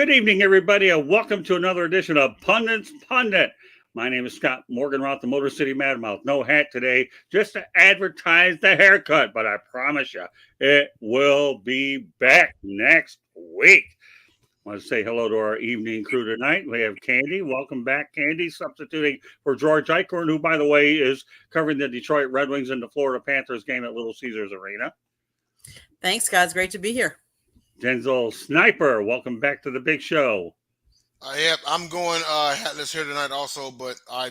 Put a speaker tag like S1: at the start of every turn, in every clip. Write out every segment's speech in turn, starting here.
S1: Good evening, everybody, and welcome to another edition of Pundits Pundit. My name is Scott Morganroth, the Motor City Madmouth. No hat today, just to advertise the haircut, but I promise you, it will be back next week. I want to say hello to our evening crew tonight. We have Candy. Welcome back, Candy, substituting for George Eichhorn, who, by the way, is covering the Detroit Red Wings and the Florida Panthers game at Little Caesars Arena.
S2: Thanks, Scott. It's great to be here.
S1: Denzel Sniper, welcome back to the big show.
S3: I'm going hatless here tonight also, but I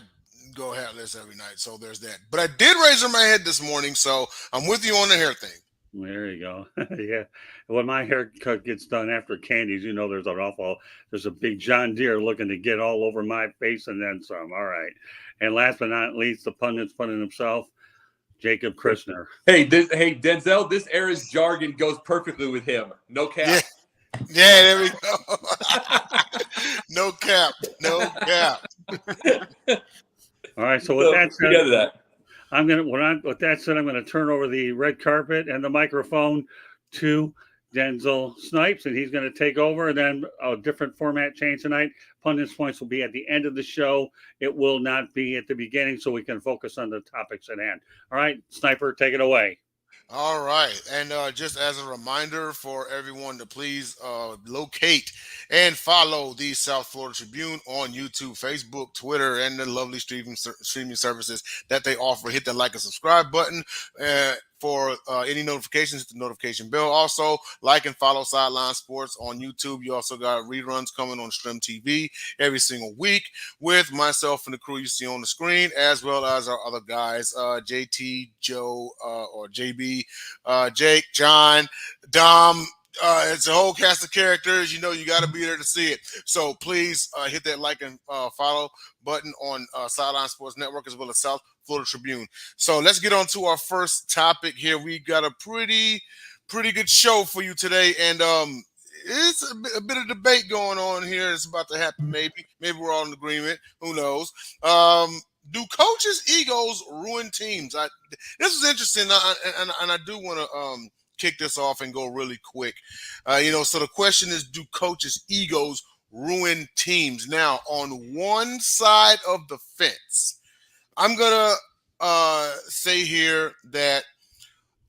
S3: go hatless every night, so there's that. But I did razor my head this morning, so I'm with you on the hair thing.
S1: There you go. Yeah. When my haircut gets done after Candy's, you know there's a big John Deere looking to get all over my face and then some. All right. And last but not least, the pundit's pundit himself, Jacob Christner.
S4: Hey, Denzel, this era's jargon goes perfectly with him. No cap.
S3: Yeah, there we go. No cap.
S1: All right, so with that said,
S4: I'm
S1: gonna turn over the red carpet and the microphone to Denzel Snipes, and he's going to take over. And then a different format change tonight. Pundits Points will be at the end of the show. It will not be at the beginning, so we can focus on the topics at hand. All right, Sniper, take it away.
S3: All right. And just as a reminder for everyone to please locate and follow the South Florida Tribune on YouTube, Facebook, Twitter, and the lovely streaming services that they offer. Hit the like and subscribe button. For any notifications, hit the notification bell. Also, like and follow Sideline Sports on YouTube. You also got reruns coming on Stream TV every single week with myself and the crew you see on the screen, as well as our other guys, JT, Joe, or JB, Jake, John, Dom. It's a whole cast of characters. You know, you got to be there to see it. So please hit that like and follow button on Sideline Sports Network, as well as South Florida Tribune. So let's get on to our first topic here. We got a pretty good show for you today, and it's a bit of debate going on here. It's about to happen. Maybe we're all in agreement. Who knows? Do coaches' egos ruin teams? This was interesting, and I do want to kick this off and go really quick. So the question is, do coaches' egos ruin teams? Now, on one side of the fence, I'm going to say here that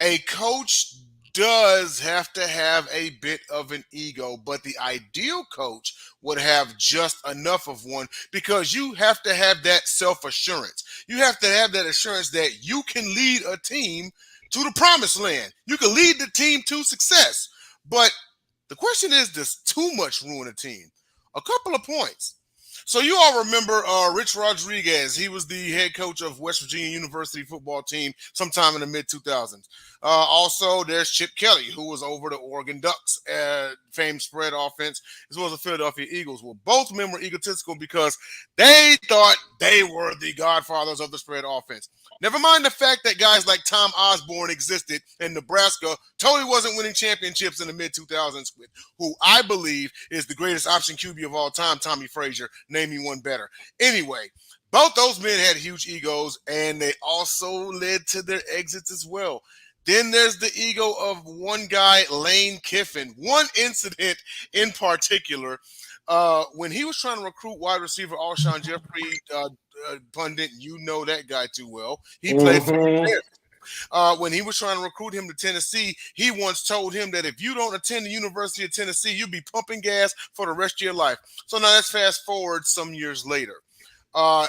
S3: a coach does have to have a bit of an ego, but the ideal coach would have just enough of one, because you have to have that self-assurance. You have to have that assurance that you can lead a team to the promised land. You can lead the team to success. But the question is, does too much ruin a team? A couple of points. So you all remember Rich Rodriguez. He was the head coach of West Virginia University football team sometime in the mid-2000s. Also, there's Chip Kelly, who was over the Oregon Ducks, famed spread offense, as well as the Philadelphia Eagles. Well, both men were egotistical because they thought they were the godfathers of the spread offense. Never mind the fact that guys like Tom Osborne existed in Nebraska, totally wasn't winning championships in the mid-2000s with who I believe is the greatest option QB of all time, Tommiefrazier. Name me one better. Anyway, both those men had huge egos, and they also led to their exits as well. Then there's the ego of one guy, Lane Kiffin. One incident in particular, when he was trying to recruit wide receiver Alshon Jeffrey, Pundit, you know that guy too well. He played for the Bears. When he was trying to recruit him to Tennessee, he once told him that if you don't attend the University of Tennessee, you'll be pumping gas for the rest of your life. So now let's fast forward some years later.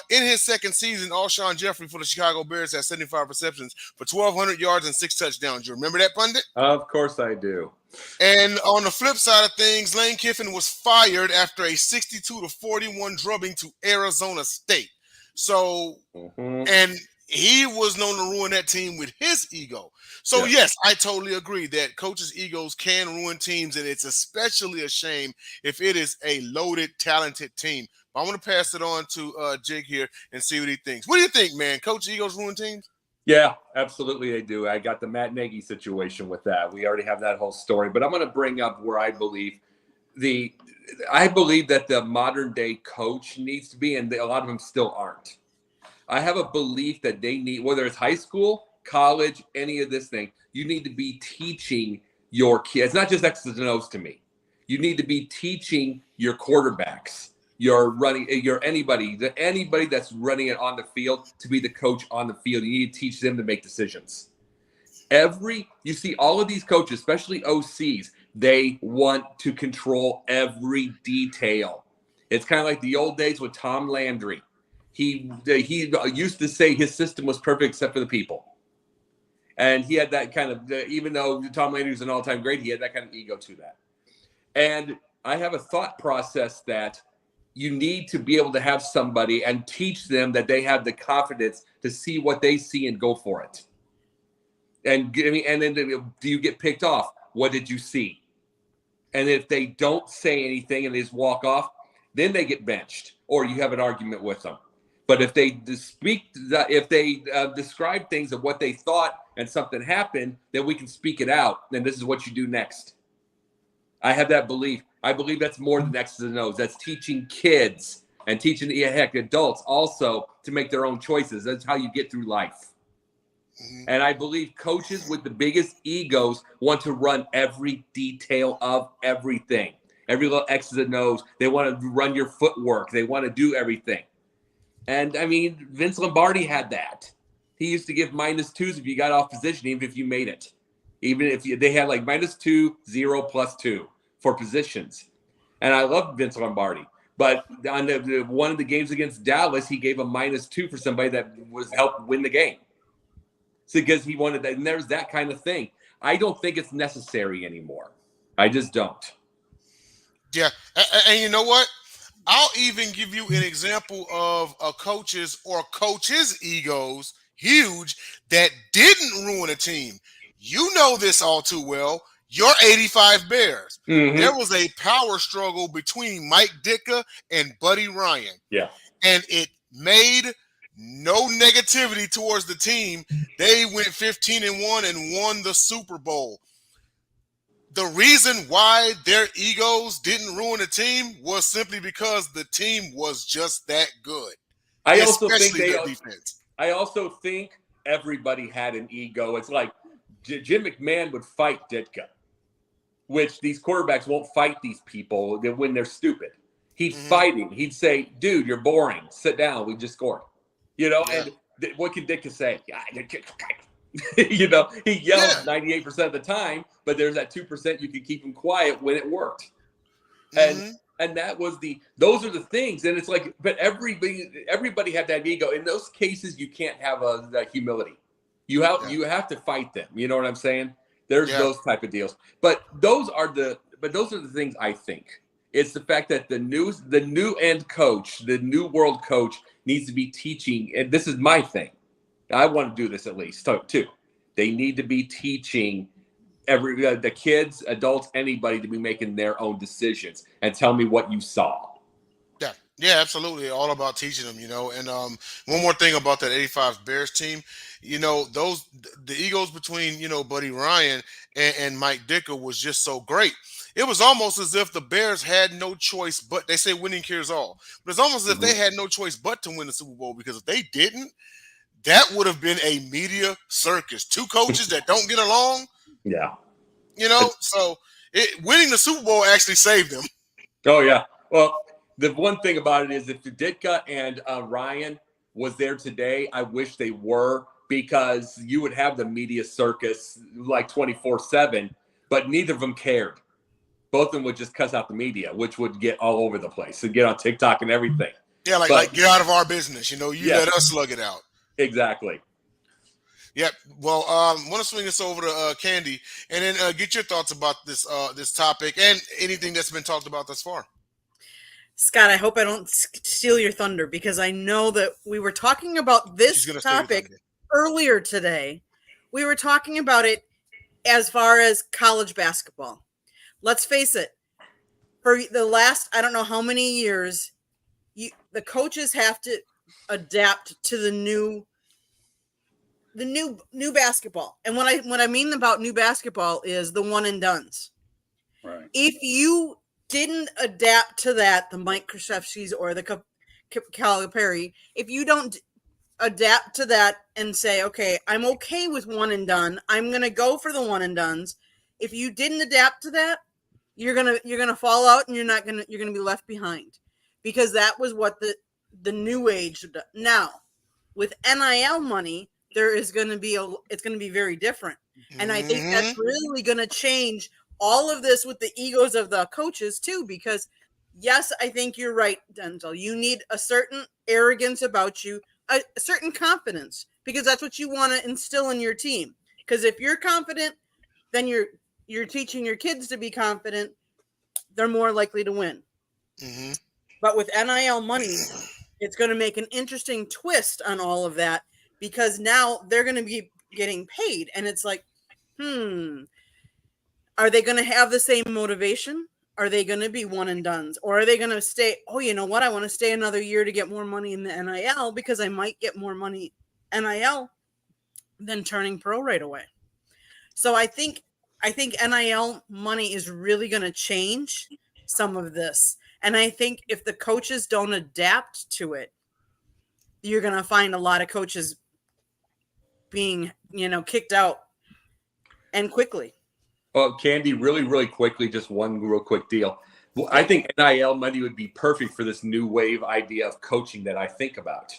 S3: In his second season, Alshon Jeffrey for the Chicago Bears had 75 receptions for 1,200 yards and 6 touchdowns. You remember that, Pundit?
S4: Of course I do.
S3: And on the flip side of things, Lane Kiffin was fired after a 62-41 drubbing to Arizona State. So, and he was known to ruin that team with his ego. So, yes, I totally agree that coaches' egos can ruin teams, and it's especially a shame if it is a loaded, talented team. But I want to pass it on to Jake here and see what he thinks. What do you think, man? Coach egos ruin teams?
S4: Yeah, absolutely they do. I got the Matt Nagy situation with that. We already have that whole story. But I'm going to bring up where I believe that the modern day coach needs to be, and a lot of them still aren't. I have a belief that they need, whether it's high school, college, any of this thing, you need to be teaching your kids. It's not just X's and O's to me. You need to be teaching your quarterbacks, your anybody that's running it on the field to be the coach on the field. You need to teach them to make decisions. You see all of these coaches, especially OCs, they want to control every detail. It's kind of like the old days with Tom Landry. He used to say his system was perfect except for the people. And he had that kind of, even though Tom Landry was an all-time great, he had that kind of ego to that. And I have a thought process that you need to be able to have somebody and teach them that they have the confidence to see what they see and go for it. And then do you get picked off? What did you see? And if they don't say anything and they just walk off, then they get benched or you have an argument with them. But if they describe things of what they thought and something happened, then we can speak it out. And this is what you do next. I have that belief. I believe that's more than X's and O's. That's teaching kids and teaching adults also to make their own choices. That's how you get through life. And I believe coaches with the biggest egos want to run every detail of everything. Every little X's and O's. They want to run your footwork. They want to do everything. And, I mean, Vince Lombardi had that. He used to give -2s if you got off position, even if you made it. Even if they had like -2, 0, +2 for positions. And I love Vince Lombardi. But on one of the games against Dallas, he gave a -2 for somebody that was helped win the game. So because he wanted that. And there's that kind of thing. I don't think it's necessary anymore. I just don't.
S3: Yeah. And you know what? I'll even give you an example of a coach's egos, huge, that didn't ruin a team. You know this all too well. Your 85 Bears.
S4: Mm-hmm.
S3: There was a power struggle between Mike Ditka and Buddy Ryan.
S4: Yeah.
S3: And it made no negativity towards the team. They went 15-1 and won the Super Bowl. The reason why their egos didn't ruin the team was simply because the team was just that good.
S4: I also think
S3: defense.
S4: I also think everybody had an ego. It's like Jim McMahon would fight Ditka, which these quarterbacks won't fight these people when they're stupid. He'd fight him. He'd say, "Dude, you're boring. Sit down. We just scored." You know, and what can Ditka say? You know, he yells 98% of the time, but there's that 2% you can keep him quiet when it worked. And that was those are the things. And it's like, but everybody had that ego. In those cases, you can't have that humility. You have to fight them. You know what I'm saying? There's those type of deals. But those are the things I think. It's the fact that the new end coach, the new world coach needs to be teaching, and this is my thing. I want to do this at least too. They need to be teaching the kids, adults, anybody to be making their own decisions and tell me what you saw.
S3: Yeah, absolutely. All about teaching them, you know. And one more thing about that 85 Bears team, you know, the egos between, you know, Buddy Ryan and Mike Ditka was just so great. It was almost as if the Bears had no choice but, they say winning cures all, but it's almost as if they had no choice but to win the Super Bowl, because if they didn't, that would have been a media circus. Two coaches that don't get along.
S4: Yeah.
S3: You know, so winning the Super Bowl actually saved them.
S4: Oh, yeah. Well, the one thing about it is if Ditka and Ryan was there today, I wish they were, because you would have the media circus like 24/7, but neither of them cared. Both of them would just cuss out the media, which would get all over the place and get on TikTok and everything.
S3: Yeah, like get out of our business. You know, let us slug it out.
S4: Exactly.
S3: Yep. Well, I want to swing this over to Candy, and then get your thoughts about this topic and anything that's been talked about thus far.
S2: Scott, I hope I don't steal your thunder, because I know that we were talking about this topic earlier today. We were talking about it as far as college basketball. Let's face it, for the last, I don't know how many years, the coaches have to adapt to the new basketball. And what I mean about new basketball is the one and dones.
S1: Right.
S2: If you didn't adapt to that, the Mike Krzyzewskis or the Calipari, if you don't adapt to that and say, okay, I'm okay with one and done, I'm going to go for the one and dones. If you didn't adapt to that, you're gonna fall out, and you're gonna be left behind, because that was what the new age. Now with NIL money, it's going to be very different, and I think that's really going to change all of this with the egos of the coaches too. Because yes, I think you're right, Denzel. You need a certain arrogance about you, a certain confidence, because that's what you want to instill in your team. Because if you're confident, then you're teaching your kids to be confident. They're more likely to win.
S3: Mm-hmm.
S2: But with NIL money, it's going to make an interesting twist on all of that, because now they're going to be getting paid. And it's like, are they going to have the same motivation? Are they going to be one and dones? Or are they going to stay, oh, you know what? I want to stay another year to get more money in the NIL, because I might get more money NIL than turning pro right away. So I think NIL money is really going to change some of this. And I think if the coaches don't adapt to it, you're going to find a lot of coaches being, kicked out, and quickly.
S4: Oh, Candy, really, really quickly, just one real quick deal. Well, I think NIL money would be perfect for this new wave idea of coaching that I think about.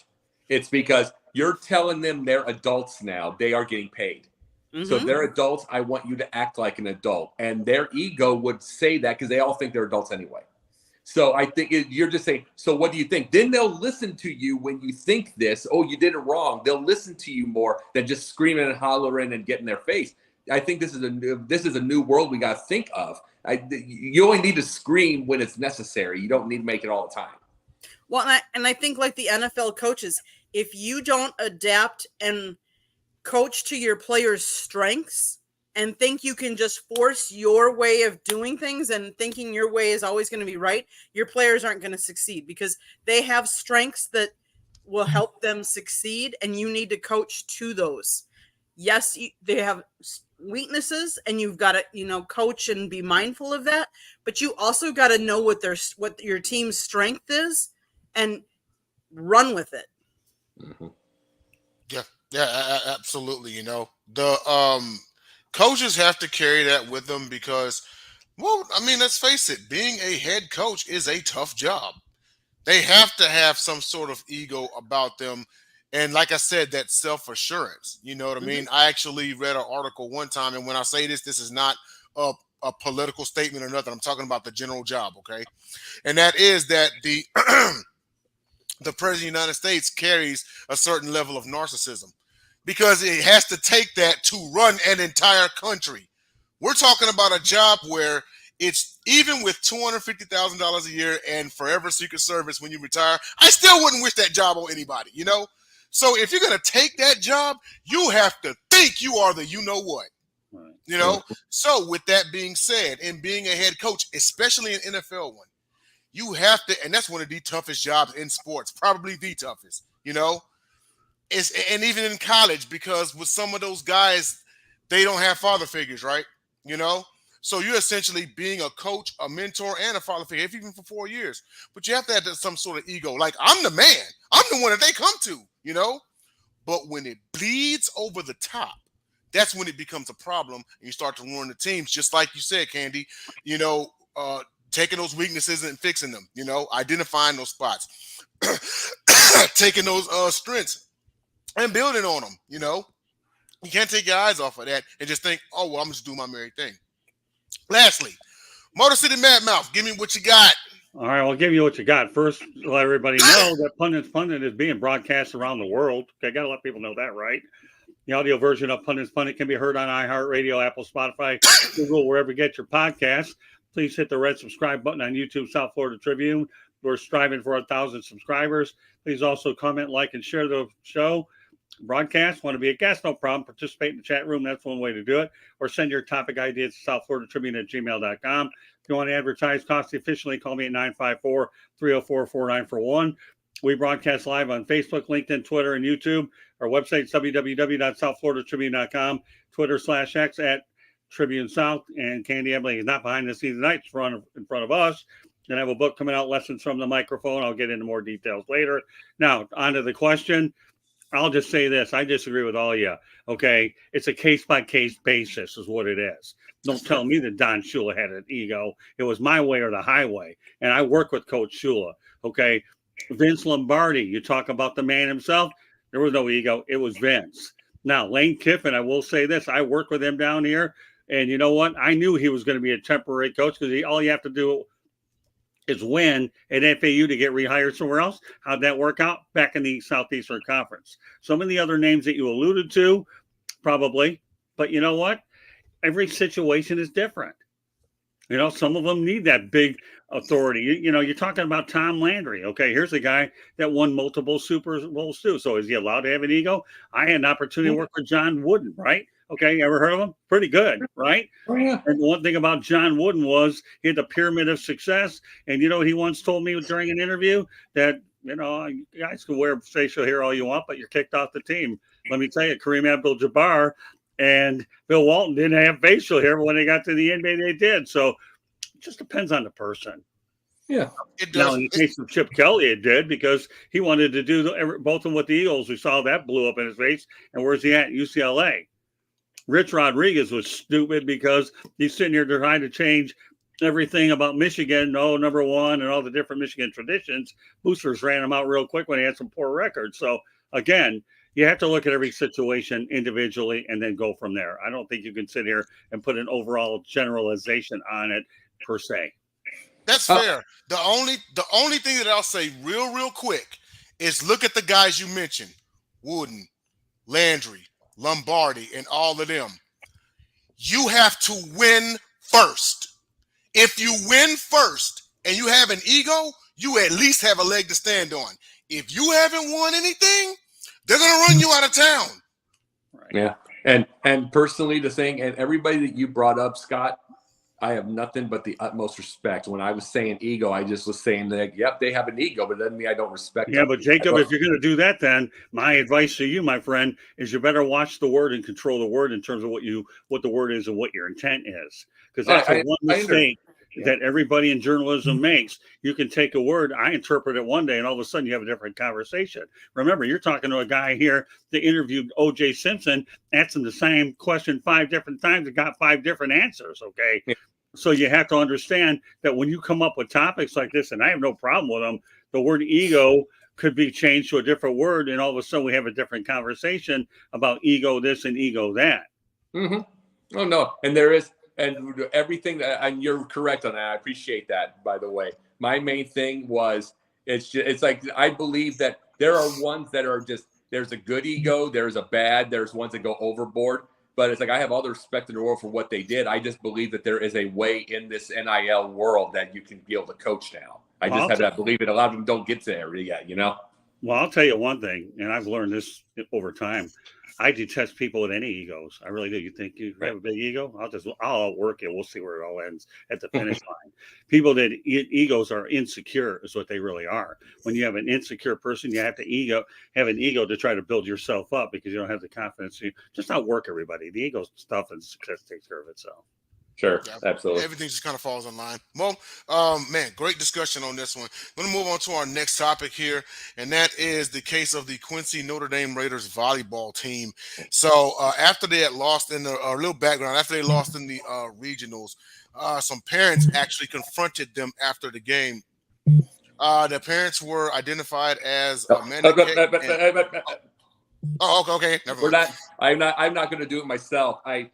S4: It's because you're telling them they're adults now. They are getting paid. Mm-hmm. So if they're adults, I want you to act like an adult. And their ego would say that, because they all think they're adults anyway. So I think you're just saying, so what do you think? Then they'll listen to you when you think this. Oh, you did it wrong. They'll listen to you more than just screaming and hollering and getting their face. I think this is a new world we got to think of. You only need to scream when it's necessary. You don't need to make it all the time.
S2: Well, and I think like the NFL coaches, if you don't adapt and coach to your players' strengths and think you can just force your way of doing things and thinking your way is always going to be right, your players aren't going to succeed, because they have strengths that will help them succeed, and you need to coach to those. Yes, they have weaknesses, and you've got to, coach and be mindful of that, but you also got to know what your team's strength is and run with it.
S3: Mm-hmm. Yeah, absolutely. The coaches have to carry that with them, because, well, I mean, let's face it, being a head coach is a tough job. They have to have some sort of ego about them. And like I said, that self-assurance, you know what I mean? I actually read an article one time, and when I say this is not a political statement or nothing. I'm talking about the general job, okay? And that is that the the president of the United States carries a certain level of narcissism, because it has to take that to run an entire country. We're talking about a job where it's, even with $250,000 a year and forever Secret Service when you retire, I still wouldn't wish that job on anybody, So if you're going to take that job, you have to think you are the you-know-what, So with that being said, and being a head coach, especially an NFL one, you have to, and that's one of the toughest jobs in sports, probably the toughest, and even in college, because with some of those guys, they don't have father figures, right? So you're essentially being a coach, a mentor, and a father figure, if even for 4 years. But you have to have some sort of ego. Like, I'm the man. I'm the one that they come to, But when it bleeds over the top, that's when it becomes a problem, and you start to ruin the teams, just like you said, Candy, taking those weaknesses and fixing them, identifying those spots, taking those strengths and building on them, You can't take your eyes off of that and just think, oh, well, I'm just doing my merry thing. Lastly, Motor City Mad Mouth, give me what you got.
S1: All right, I'll give you what you got. First, let everybody know that Pundit is being broadcast around the world. Okay, got to let people know that, right? The audio version of Pundit can be heard on iHeartRadio, Apple, Spotify, Google, wherever you get your podcasts. Please hit the red subscribe button on YouTube, South Florida Tribune. We're striving for 1,000 subscribers. Please also comment, like, and share the show. Broadcast, want to be a guest, no problem. Participate in the chat room. That's one way to do it. Or send your topic ideas to southfloridatribune@gmail.com. If you want to advertise cost efficiently, call me at 954-304-4941. We broadcast live on Facebook, LinkedIn, Twitter, and YouTube. Our website is www.southfloridatribune.com. Twitter/X at Tribune South. And Candy Ebling is not behind the scenes tonight. It's in front of us. And I have a book coming out, Lessons from the Microphone. I'll get into more details later. Now, on to the question. I'll just say this. I disagree with all of you. Okay. It's a case by case basis, is what it is. Don't tell me that Don Shula had an ego. It was my way or the highway. And I work with Coach Shula. Okay. Vince Lombardi, you talk about the man himself. There was no ego. It was Vince. Now, Lane Kiffin, I will say this. I worked with him down here. And you know what? I knew he was going to be a temporary coach because all you have to do is win at FAU to get rehired somewhere else. How'd that work out? Back in the Southeastern Conference. Some of the other names that you alluded to, probably. But you know what? Every situation is different. You know, some of them need that big authority. You know, you're talking about Tom Landry. Okay, here's a guy that won multiple Super Bowls too. So is he allowed to have an ego? I had an opportunity to work with John Wooden, right? Okay, you ever heard of him? Pretty good, right?
S4: Oh, yeah.
S1: And the one thing about John Wooden was he had the pyramid of success. And you know what he once told me during an interview? That, you know, you guys can wear facial hair all you want, but you're kicked off the team. Let me tell you, Kareem Abdul-Jabbar and Bill Walton didn't have facial hair, but when they got to the NBA, they did. So it just depends on the person.
S4: Yeah.
S3: It
S1: Now,
S3: does.
S1: in the case of Chip Kelly, it did because he wanted to do both of them with the Eagles. We saw that blew up in his face. And where's he at? UCLA. Rich Rodriguez was stupid because he's sitting here trying to change everything about Michigan. No, number one, and all the different Michigan traditions. Boosters ran him out real quick when he had some poor records. So, again, you have to look at every situation individually and then go from there. I don't think you can sit here and put an overall generalization on it per se.
S3: That's fair. The only thing that I'll say real quick is look at the guys you mentioned: Wooden, Landry, Lombardi, and all of them. You have to win first. If you win first and you have an ego, you at least have a leg to stand on. If you haven't won anything, they're gonna run you out of town.
S1: Right.
S4: Yeah. And personally, the thing, and everybody that you brought up, Scott, I have nothing but the utmost respect. When I was saying ego, I just was saying that, yep, they have an ego, but it doesn't mean I don't respect them.
S1: But Jacob, if you're going to do that, then my advice to you, my friend, is you better watch the word and control the word in terms of what the word is and what your intent is. Because that's one mistake that everybody in journalism makes. You can take a word, I interpret it one day, and all of a sudden you have a different conversation. Remember, you're talking to a guy here that interviewed O.J. Simpson, asked him the same question 5 different times and got 5 different answers, okay? Yeah. So you have to understand that when you come up with topics like this, and I have no problem with them, the word ego could be changed to a different word, and all of a sudden we have a different conversation about ego this and ego that.
S4: Mm-hmm. Oh, no. And there is, and everything that, and you're correct on that. I appreciate that, by the way. My main thing was, it's like, I believe that there are ones that are just, there's a good ego, there's a bad, there's ones that go overboard. But it's like, I have all the respect in the world for what they did. I just believe that there is a way in this NIL world that you can be able to coach now. I just have that belief. A lot of them don't get there yet, you know?
S1: Well, I'll tell you one thing, and I've learned this over time. I detest people with any egos. I really do. You think you have a big ego? I'll outwork it. We'll see where it all ends at the finish line. People that egos are insecure is what they really are. When you have an insecure person, you have to have an ego to try to build yourself up because you don't have the confidence. You just outwork everybody. The ego stuff and success takes care of itself.
S4: Sure, absolutely.
S3: Everything just kind of falls in line. Well, man, great discussion on this one. I'm going to move on to our next topic here, and that is the case of the Quincy Notre Dame Raiders volleyball team. So after they had lost in a little background, after they lost in the regionals, some parents actually confronted them after the game. The parents were identified as okay. Never mind.
S4: I'm not going to do it myself. I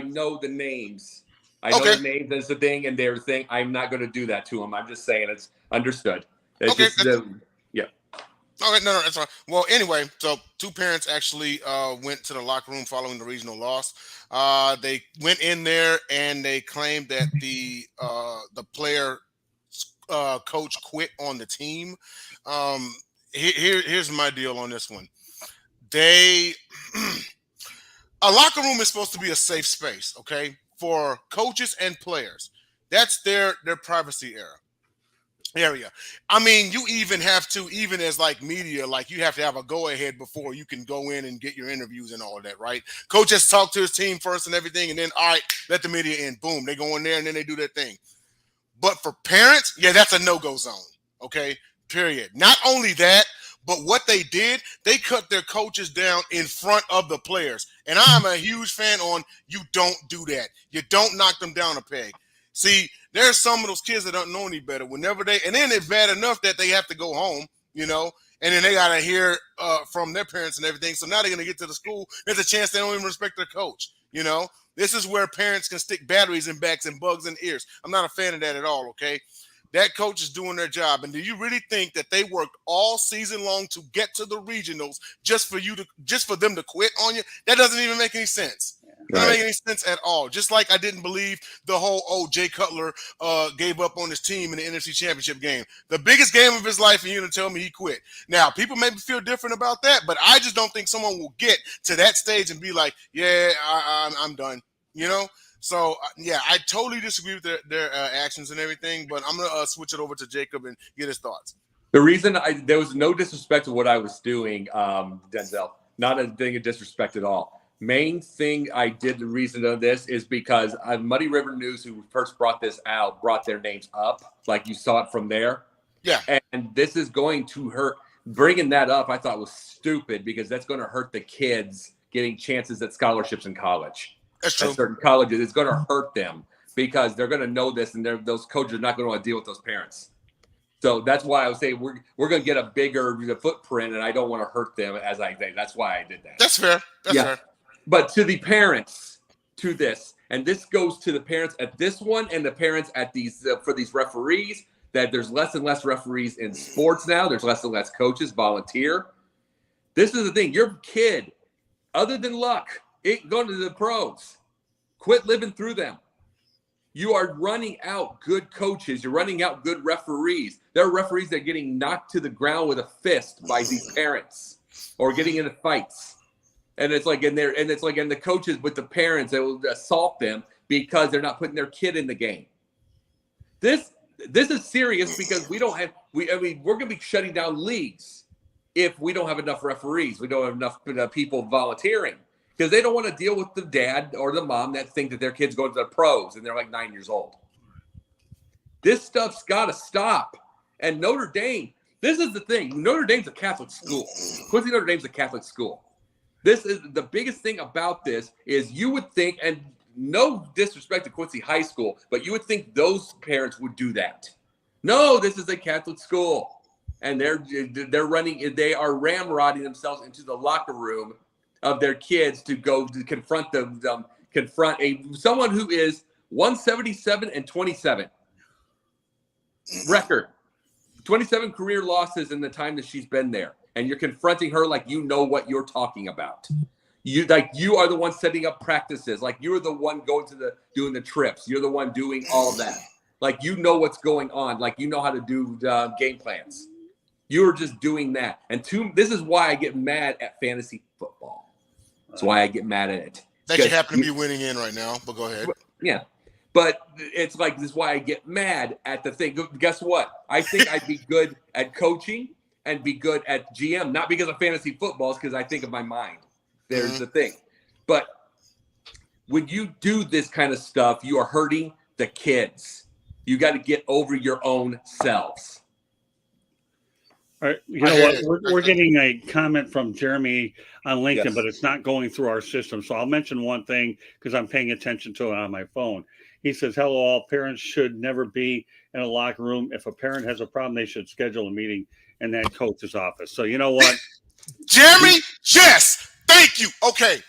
S4: know the names. I know the names. That's the thing, and their thing. I'm not going to do that to them. I'm just saying it's understood. It's just, yeah.
S3: All right, no, that's fine. Well, anyway, so 2 parents actually went to the locker room following the regional loss. They went in there and they claimed that the player coach quit on the team. Here's my deal on this one. A locker room is supposed to be a safe space, okay, for coaches and players. That's their privacy area. I mean, you even have to, even as like media, like you have to have a go ahead before you can go in and get your interviews and all of that, right? Coach has to talk to his team first and everything, and then all right, let the media in. Boom, they go in there and then they do their thing. But for parents, yeah, that's a no-go zone, okay? Period. Not only that, But what they did, they cut their coaches down in front of the players. And I'm a huge fan on you don't do that. You don't knock them down a peg. See, there's some of those kids that don't know any better. And then it's bad enough that they have to go home, and then they got to hear from their parents and everything. So now they're going to get to the school. There's a chance they don't even respect their coach, This is where parents can stick batteries in backs and bugs in ears. I'm not a fan of that at all, okay? That coach is doing their job. And do you really think that they worked all season long to get to the regionals just for them to quit on you? That doesn't even make any sense. It doesn't make any sense at all. Just like I didn't believe the whole, Jay Cutler gave up on his team in the NFC Championship game. The biggest game of his life, and you're going to tell me he quit. Now, people maybe feel different about that, but I just don't think someone will get to that stage and be like, yeah, I'm done, So, I totally disagree with their actions and everything, but I'm going to switch it over to Jacob and get his thoughts.
S4: The reason there was no disrespect to what I was doing, Denzel, not a thing of disrespect at all. Main thing I did, the reason of this is because Muddy River News, who first brought this out, brought their names up, like you saw it from there.
S3: Yeah.
S4: And this is going to hurt. Bringing that up, I thought was stupid because that's going to hurt the kids getting chances at scholarships in college.
S3: That's true.
S4: At certain colleges, it's going to hurt them because they're going to know this, and those coaches are not going to want to deal with those parents. So that's why I was saying we're going to get a bigger footprint, and I don't want to hurt them as I think. That's why I did that.
S3: That's fair. That's fair.
S4: But to the parents, to this, and this goes to the parents at this one and the parents at these for these referees, that there's less and less referees in sports now. There's less and less coaches volunteer. This is the thing. Your kid, other than luck, ain't going to the pros. Quit living through them. You are running out good coaches. You're running out good referees. There are referees that are getting knocked to the ground with a fist by these parents or getting into fights. And it's like and the coaches with the parents that will assault them because they're not putting their kid in the game. This is serious because we're going to be shutting down leagues if we don't have enough referees. We don't have enough people volunteering because they don't want to deal with the dad or the mom that think that their kid's going to the pros and they're like 9 years old. This stuff's got to stop. And Notre Dame, this is the thing. Notre Dame's a Catholic school. Quincy Notre Dame's a Catholic school. This is the biggest thing about this is you would think, and no disrespect to Quincy High School, but you would think those parents would do that. No, this is a Catholic school, and they are ramrodding themselves into the locker room of their kids to go to confront someone who is 177-27 record, 27 career losses in the time that she's been there. And you're confronting her like you know what you're talking about. You are the one setting up practices. Like you're the one going to doing the trips. You're the one doing all of that. Like you know what's going on. Like you know how to do game plans. You're just doing that. And this is why I get mad at fantasy football. That's why I get mad at it.
S3: That you happen to be winning in right now, but go ahead.
S4: Yeah. But it's like this is why I get mad at the thing. Guess what? I think I'd be good at coaching and be good at GM, not because of fantasy football, it's because I think of my mind. There's the thing. But when you do this kind of stuff, you are hurting the kids. You got to get over your own selves.
S1: All right, you know what? We're getting a comment from Jeremy on LinkedIn, yes, but it's not going through our system. So I'll mention one thing because I'm paying attention to it on my phone. He says, hello, all parents should never be in a locker room. If a parent has a problem, they should schedule a meeting in that coach's office. So you know what?
S3: Jeremy, yes, thank you. Okay,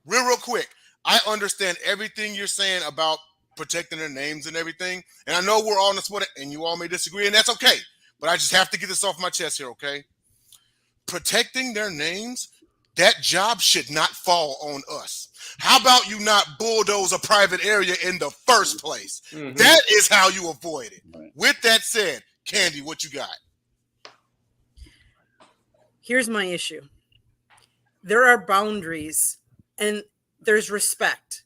S3: real quick. I understand everything you're saying about protecting their names and everything. And I know we're all in this one, and you all may disagree, and that's okay. But I just have to get this off my chest here, okay? Protecting their names, that job should not fall on us. How about you not bulldoze a private area in the first place? Mm-hmm. That is how you avoid it. Right. With that said, Candy, what you got?
S2: Here's my issue. There are boundaries and there's respect.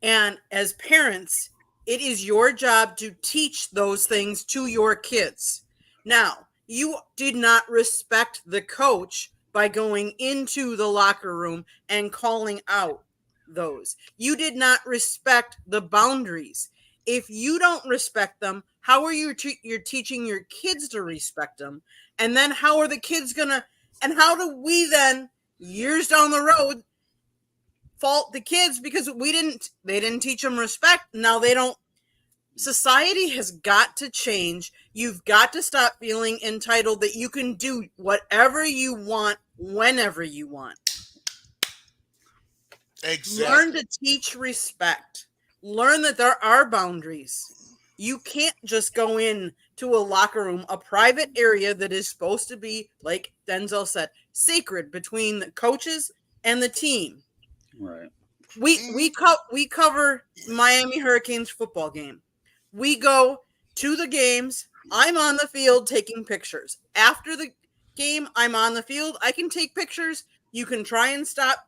S2: And as parents, it is your job to teach those things to your kids. Now, you did not respect the coach by going into the locker room and calling out those. You did not respect the boundaries. If you don't respect them, how are you're teaching your kids to respect them? And then how are the kids gonna, and how do we then, years down the road, fault the kids because they didn't teach them respect. Now they don't. Society has got to change. You've got to stop feeling entitled that you can do whatever you want, whenever you want.
S3: Exactly.
S2: Learn to teach respect. Learn that there are boundaries. You can't just go in to a locker room, a private area that is supposed to be, like Denzel said, sacred between the coaches and the team.
S1: Right.
S2: We cover Miami Hurricanes football game. We go to the games. I'm on the field taking pictures. After the game, I'm on the field. I can take pictures. You can try and stop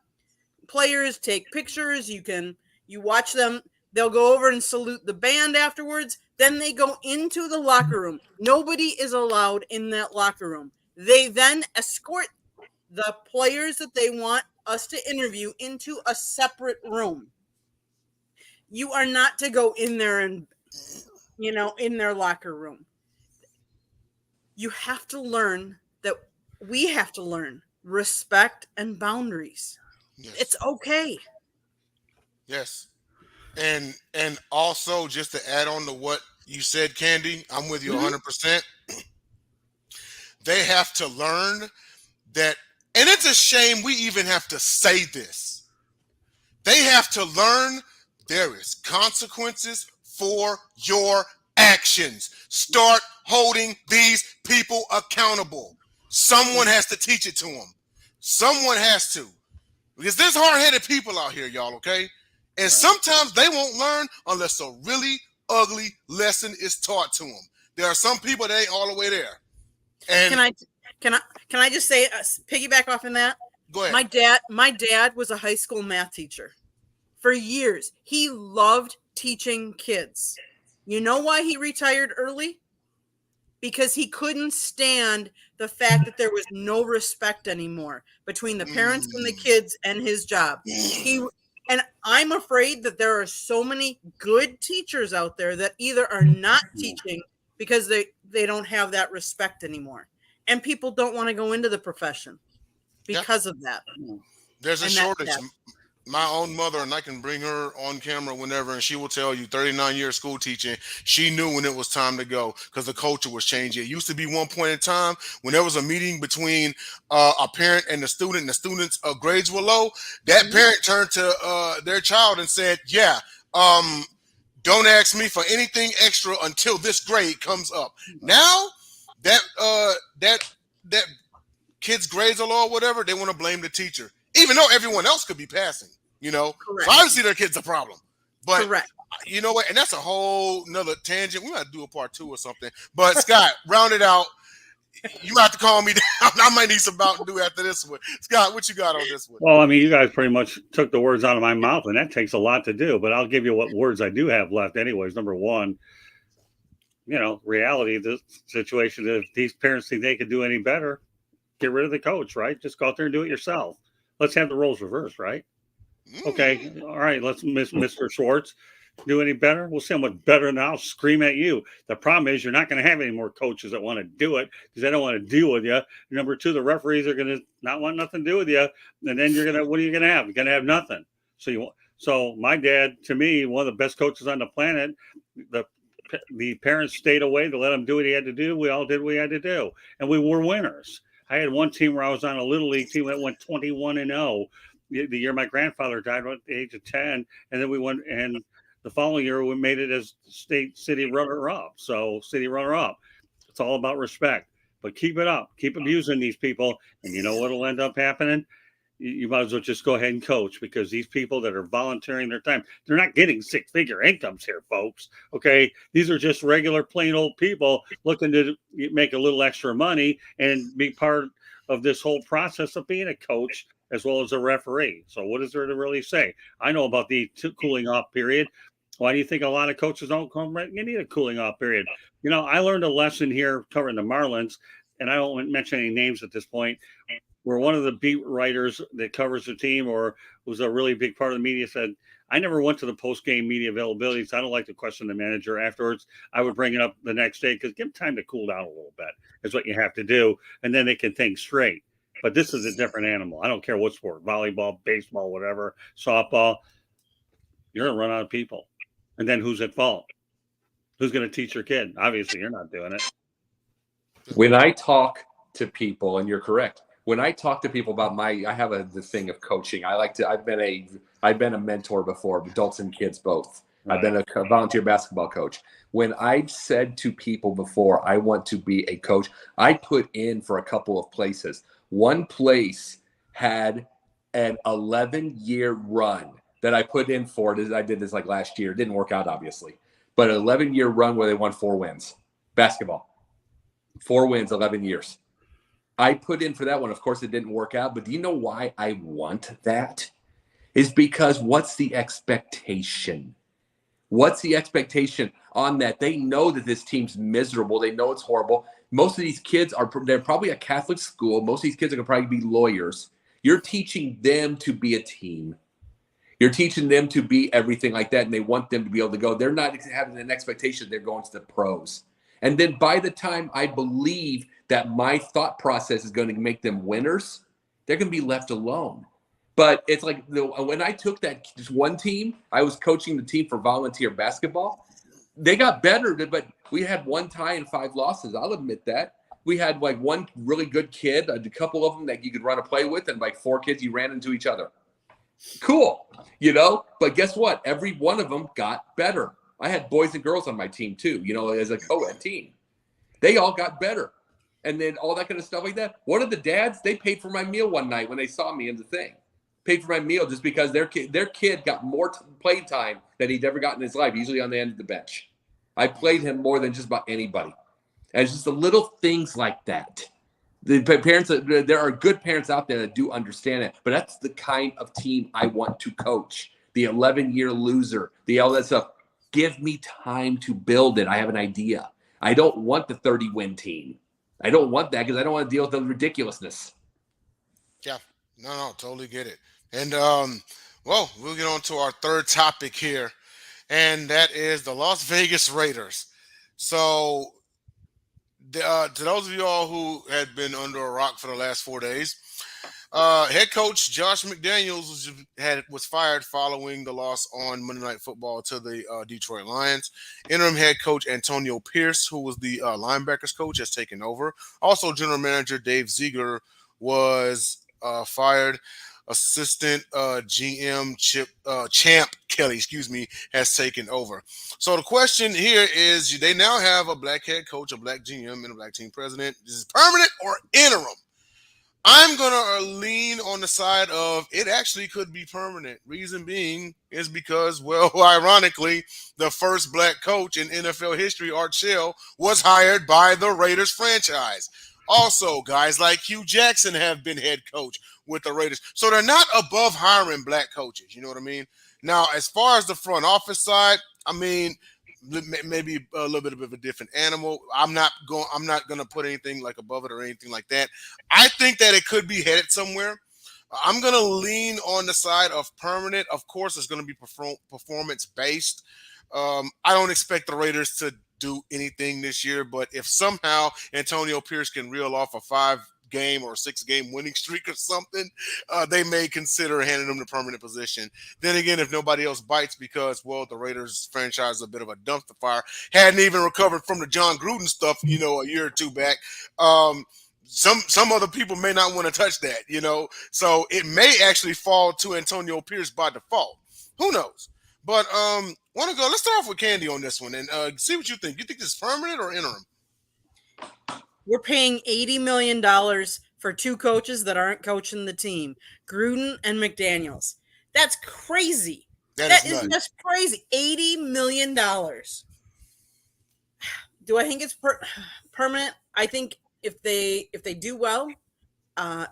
S2: players, take pictures. You watch them. They'll go over and salute the band afterwards. Then they go into the locker room. Nobody is allowed in that locker room. They then escort the players that they want us to interview into a separate room. You are not to go in there and, in their locker room. You have to learn that we have to learn respect and boundaries. Yes. It's okay.
S3: Yes. And also, just to add on to what you said, Candy, I'm with you 100%. They have to learn that, and it's a shame we even have to say this. They have to learn there is consequences for your actions. Start holding these people accountable. Someone has to teach it to them. Someone has to. Because there's hard-headed people out here, y'all, okay? And sometimes they won't learn unless a really ugly lesson is taught to them. There are some people that ain't all the way there. And
S2: can I just say, piggyback off in that?
S3: Go ahead.
S2: My dad was a high school math teacher for years. He loved teaching kids. You know why he retired early? Because he couldn't stand the fact that there was no respect anymore between the parents and the kids and his job. And I'm afraid that there are so many good teachers out there that either are not teaching because they don't have that respect anymore. And people don't want to go into the profession because of that.
S3: There's a shortage. My own mother, and I can bring her on camera whenever, and she will tell you 39 years school teaching, she knew when it was time to go because the culture was changing. It used to be one point in time when there was a meeting between a parent and the student's grades were low, that parent turned to their child and said, don't ask me for anything extra until this grade comes up. Now that kid's grades are low or whatever, they want to blame the teacher. Even though everyone else could be passing, So obviously their kid's a problem. But you know what? And that's a whole nother tangent. We might do a part 2 or something. But Scott, round it out. You have to calm me down. I might need some Mountain Dew after this one. Scott, what you got on this one?
S1: Well, I mean, you guys pretty much took the words out of my mouth, and that takes a lot to do. But I'll give you what words I do have left anyways. Number one, reality of the situation, if these parents think they could do any better, get rid of the coach, right? Just go out there and do it yourself. Let's have the roles reversed, right? Okay. All right. Let's Mr. Schwartz do any better. We'll see how much better, and I'll scream at you. The problem is you're not going to have any more coaches that want to do it because they don't want to deal with you. Number two, the referees are going to not want nothing to do with you. And then what are you going to have? You're going to have nothing. So my dad, to me, one of the best coaches on the planet, the parents stayed away to let him do what he had to do. We all did what we had to do. And we were winners. I had one team where I was on a little league team that went 21-0 the year my grandfather died at the age of 10. And then we went, and the following year we made it as city runner-up. So city runner-up. It's all about respect. But keep it up. Keep abusing these people. And you know what will end up happening? You might as well just go ahead and coach, because these people that are volunteering their time, they're not getting six-figure incomes here, folks. Okay, these are just regular, plain old people looking to make a little extra money and be part of this whole process of being a coach as well as a referee. So what is there to really say? I know about the cooling off period. Why do you think a lot of coaches don't come? You need a cooling off period. I learned a lesson here covering the Marlins, and I won't mention any names at this point. where one of the beat writers that covers the team or was a really big part of the media said, I never went to the post-game media availability, so I don't like to question the manager afterwards. I would bring it up the next day because give them time to cool down a little bit is what you have to do, and then they can think straight. But this is a different animal. I don't care what sport, volleyball, baseball, whatever, softball. You're going to run out of people. And then who's at fault? Who's going to teach your kid? Obviously, you're not doing it.
S4: When I talk to people, and you're correct, when I talk to people about I have the thing of coaching. I've been a mentor before, adults and kids both. Right. I've been a volunteer basketball coach. When I've said to people before, I want to be a coach, I put in for a couple of places. One place had an 11-year run that I put in for. I did this like last year. It didn't work out, obviously. But an 11-year run where they won 4 wins. Basketball. 4 wins, 11 years. I put in for that one. Of course, it didn't work out. But do you know why I want that? Is because what's the expectation? What's the expectation on that? They know that this team's miserable. They know it's horrible. Most of these kids they're probably a Catholic school. Most of these kids are going to probably be lawyers. You're teaching them to be a team. You're teaching them to be everything like that, and they want them to be able to go. They're not having an expectation they're going to the pros. And then by the time I believe that my thought process is going to make them winners, they're going to be left alone. But it's like when I took that just one team, I was coaching the team for volunteer basketball. They got better, but we had 1 tie and 5 losses. I'll admit that. We had like one really good kid, a couple of them that you could run a play with, and like 4 kids you ran into each other. Cool, but guess what? Every one of them got better. I had boys and girls on my team too, as a co-ed team. They all got better. And then all that kind of stuff like that. One of the dads, they paid for my meal one night when they saw me in the thing. Paid for my meal just because their kid got more play time than he'd ever gotten in his life, usually on the end of the bench. I played him more than just about anybody. And it's just the little things like that. The parents, there are good parents out there that do understand it, but that's the kind of team I want to coach. The 11-year loser, all that stuff. Give me time to build it. I have an idea. I don't want the 30-win team. I don't want that because I don't want to deal with the ridiculousness.
S3: Yeah, no, totally get it. And we'll get on to our third topic here, and that is the Las Vegas Raiders. So, to those of y'all who had been under a rock for the last 4 days, head coach Josh McDaniels was fired following the loss on Monday Night Football to the Detroit Lions. Interim head coach Antonio Pierce, who was the linebackers coach, has taken over. Also, general manager Dave Ziegler was fired. Assistant GM Champ Kelly, has taken over. So the question here is, they now have a black head coach, a black GM, and a black team president. Is this permanent or interim? I'm going to lean on the side of it actually could be permanent. Reason being is because, ironically, the first black coach in NFL history, Art Shell, was hired by the Raiders franchise. Also, guys like Hugh Jackson have been head coach with the Raiders. So they're not above hiring black coaches. You know what I mean? Now, as far as the front office side, maybe a little bit of a different animal. I'm not going to put anything like above it or anything like that. I think that it could be headed somewhere. I'm going to lean on the side of permanent. Of course, it's going to be performance based. I don't expect the Raiders to do anything this year, but if somehow Antonio Pierce can reel off a 5-game or 6-game winning streak or something, they may consider handing them the permanent position. Then again, if nobody else bites, because the Raiders franchise is a bit of a dumpster fire, hadn't even recovered from the John Gruden stuff, a year or 2 back. Some other people may not want to touch that, so it may actually fall to Antonio Pierce by default. Who knows? But let's start off with Candy on this one and see what you think. You think this is permanent or interim?
S2: We're paying $80 million for 2 coaches that aren't coaching the team, Gruden and McDaniels. That's crazy. That is just crazy. $80 million. Do I think it's permanent? I think if they do well,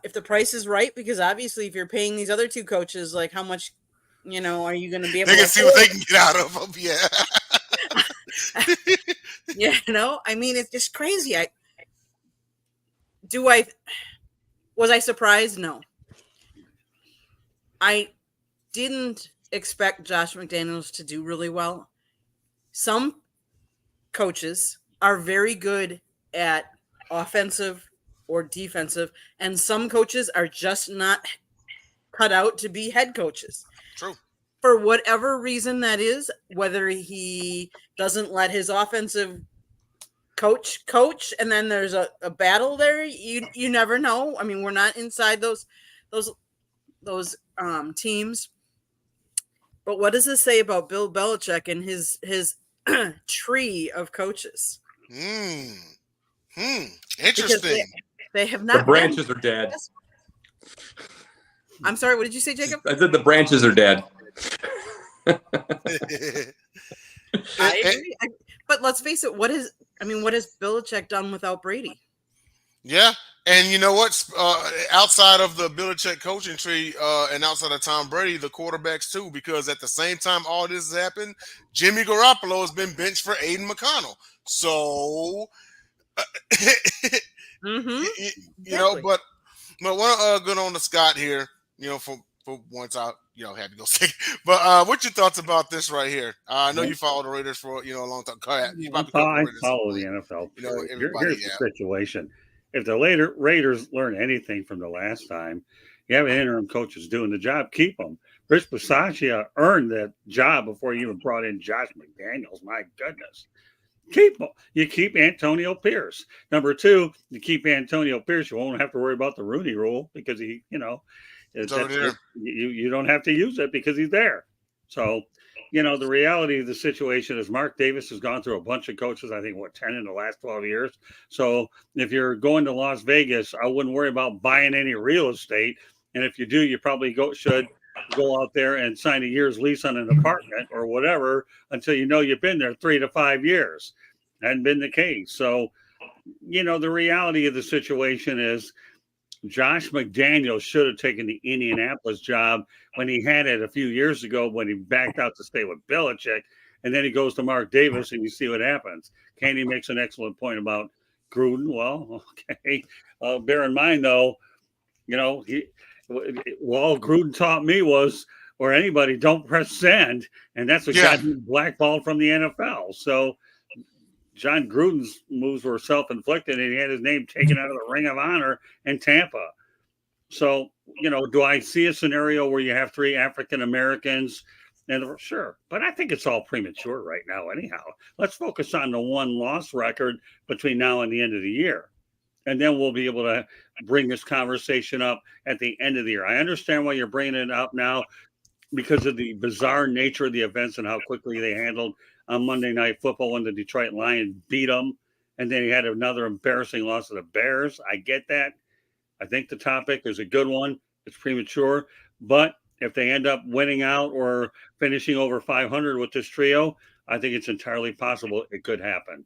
S2: if the price is right, because obviously if you're paying these other 2 coaches, like how much, are you going to be able to?
S3: They can see what they can get out of them. Yeah.
S2: It's just crazy. Was I surprised? No. I didn't expect Josh McDaniels to do really well. Some coaches are very good at offensive or defensive, and some coaches are just not cut out to be head coaches.
S3: True.
S2: For whatever reason that is, whether he doesn't let his offensive coach, and then there's a battle there, you never know. I mean, we're not inside those teams. But what does this say about Bill Belichick and his tree of coaches?
S3: Interesting.
S2: They have not.
S4: The branches are dead.
S2: I'm sorry. What did you say, Jacob?
S4: I said the branches are dead.
S2: I agree. But let's face it. What has Belichick done without Brady?
S3: Yeah. And you know what? Outside of the Belichick coaching tree and outside of Tom Brady, the quarterbacks too, because at the same time all this has happened, Jimmy Garoppolo has been benched for Aiden McConnell. So, you know, but one good on the Scott here, you know, for once I, you know, had to go sick. But what's your thoughts about this right here? I know you followed the Raiders for, you know, a long time.
S1: I follow the NFL.
S3: You know,
S1: here's the situation. If the Raiders learn anything from the last time, you have an interim coach who's doing the job, keep them. Rich Bisaccia earned that job before you even brought in Josh McDaniels. My goodness. You keep Antonio Pierce. Number two, you keep Antonio Pierce. You won't have to worry about the Rooney Rule because he, you know, you don't have to use it because he's there. So, you know, the reality of the situation is Mark Davis has gone through a bunch of coaches, I think, 10 in the last 12 years. So if you're going to Las Vegas, I wouldn't worry about buying any real estate. And if you do, you probably should go out there and sign a year's lease on an apartment or whatever until you know you've been there 3 to 5 years. Hadn't been the case. So, you know, the reality of the situation is Josh McDaniels should have taken the Indianapolis job when he had it a few years ago when he backed out to stay with Belichick. And then he goes to Mark Davis and you see what happens. Candy makes an excellent point about Gruden. Well, okay. Bear in mind, though, you know, all Gruden taught me was, or anybody, don't press send. And that's what got him blackballed from the NFL. So John Gruden's moves were self-inflicted, and he had his name taken out of the Ring of Honor in Tampa. So, you know, do I see a scenario where you have 3 African Americans? And sure, but I think it's all premature right now. Anyhow, let's focus on the 1-loss record between now and the end of the year, and then we'll be able to bring this conversation up at the end of the year. I understand why you're bringing it up now because of the bizarre nature of the events and how quickly they handled on Monday Night Football when the Detroit Lions beat them. And then he had another embarrassing loss to the Bears. I get that. I think the topic is a good one. It's premature. But if they end up winning out or finishing over 500 with this trio, I think it's entirely possible it could happen.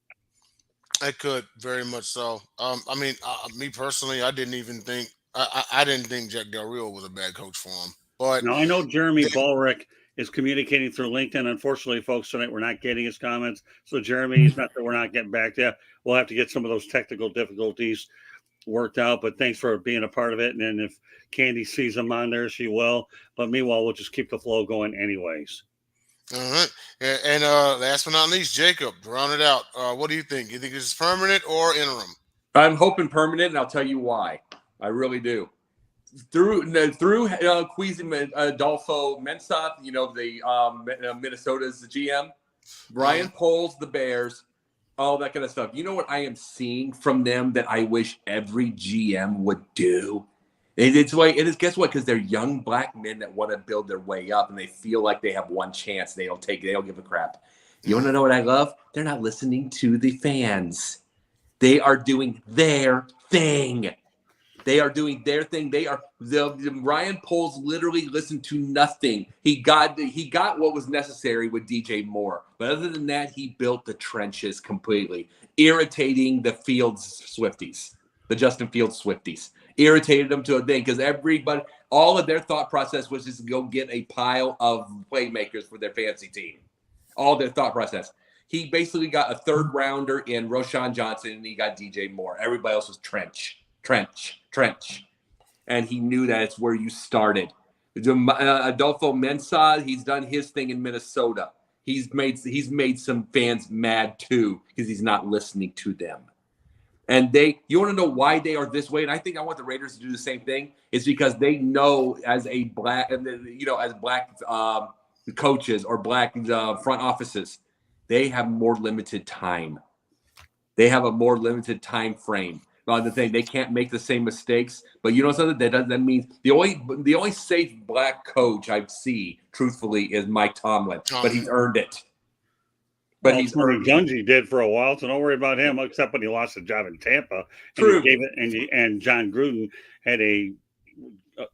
S3: It could, very much so. I mean, me personally, I didn't think Jack Del Rio was a bad coach for him. But
S1: now I know Jeremy Ballrick is communicating through LinkedIn. Unfortunately, folks, tonight we're not getting his comments. So, Jeremy, it's not that we're not getting back to you. We'll have to get some of those technical difficulties worked out. But thanks for being a part of it. And then if Candy sees them on there, she will. But meanwhile, we'll just keep the flow going anyways.
S3: All right. And last but not least, Jacob, to round it out. What do you think? You think this is permanent or interim?
S4: I'm hoping permanent, and I'll tell you why. I really do. Through Quincy Adolfo Mensah, you know, the Minnesota's GM, Brian Poles, the Bears, all that kind of stuff. You know what I am seeing from them that I wish every GM would do? Guess what? Because they're young black men that want to build their way up, and they feel like they have one chance. They don't give a crap. You want to know what I love? They're not listening to the fans. They are doing their thing. They are doing their thing. Ryan Poles literally listened to nothing. He got what was necessary with DJ Moore. But other than that, he built the trenches completely, irritating the Justin Fields Swifties. Irritated them to a thing because all of their thought process was just to go get a pile of playmakers for their fantasy team. All their thought process. He basically got a 3rd rounder in Roshan Johnson, and he got DJ Moore. Everybody else was trench. and he knew that it's where you started. Adolfo Mensah, he's done his thing in Minnesota. He's made some fans mad too because he's not listening to them. And you want to know why they are this way? And I think I want the Raiders to do the same thing. It's because they know as black coaches or black front offices, they have more limited time. They have a more limited time frame. The thing, they can't make the same mistakes. But you know something? That means the only safe black coach I see, truthfully, is Mike Tomlin. But he's earned it. But he's earned
S1: Gungy did for a while, so don't worry about him, except when he lost the job in Tampa.
S4: True.
S1: And John Gruden had a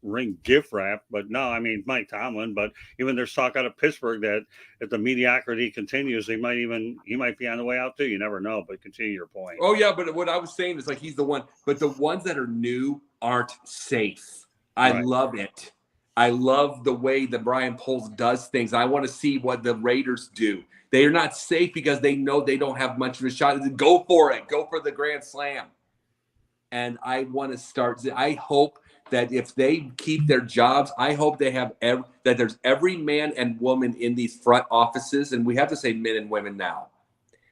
S1: ring gift wrap, but no, I mean Mike Tomlin. But even there's talk out of Pittsburgh that if the mediocrity continues, he might be on the way out too. You never know. But continue your point.
S4: Oh yeah, but what I was saying is like he's the one, but the ones that are new aren't safe. I love it. I love the way that Brian Poles does things. I want to see what the Raiders do. They are not safe because they know they don't have much of a shot. Go for it. Go for the grand slam. And I want to start. I hope that if they keep their jobs, I hope they have that there's every man and woman in these front offices. And we have to say men and women now.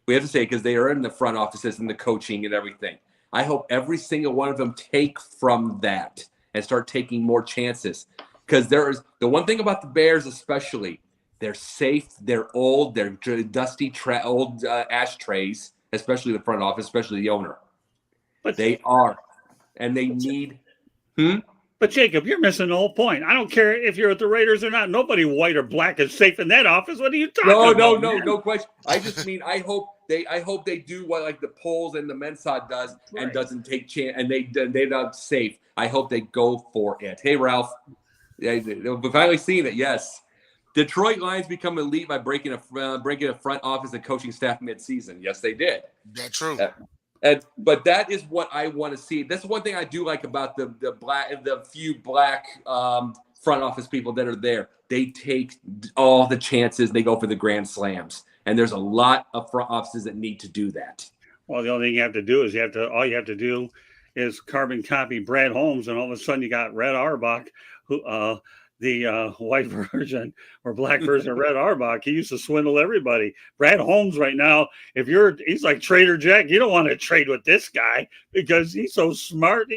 S4: We have to say because they are in the front offices and the coaching and everything. I hope every single one of them take from that and start taking more chances. Because there is the one thing about the Bears, especially, they're safe, they're old, they're dusty, old ashtrays, especially the front office, especially the owner. But they are, and they need.
S1: But Jacob, you're missing the whole point. I don't care if you're at the Raiders or not. Nobody white or black is safe in that office. What are you talking about?
S4: No question. I just mean I hope they do what like the Poles and the Mensah does and doesn't take chance and they're not safe. I hope they go for it. Hey Ralph, we've finally seen it. Yes. Detroit Lions become elite by breaking a front office and coaching staff mid-season. Yes, they did.
S3: That's true.
S4: But that is what I want to see. That's one thing I do like about the few black front office people that are there. They take all the chances. They go for the grand slams, and there's a lot of front offices that need to do that.
S1: Well, the only thing you have to do is all you have to do is carbon copy Brad Holmes, and all of a sudden you got Red Auerbach, who the white version or black version of Red Auerbach. He used to swindle everybody. Brad Holmes right now, he's like Trader Jack. You don't want to trade with this guy because he's so smart.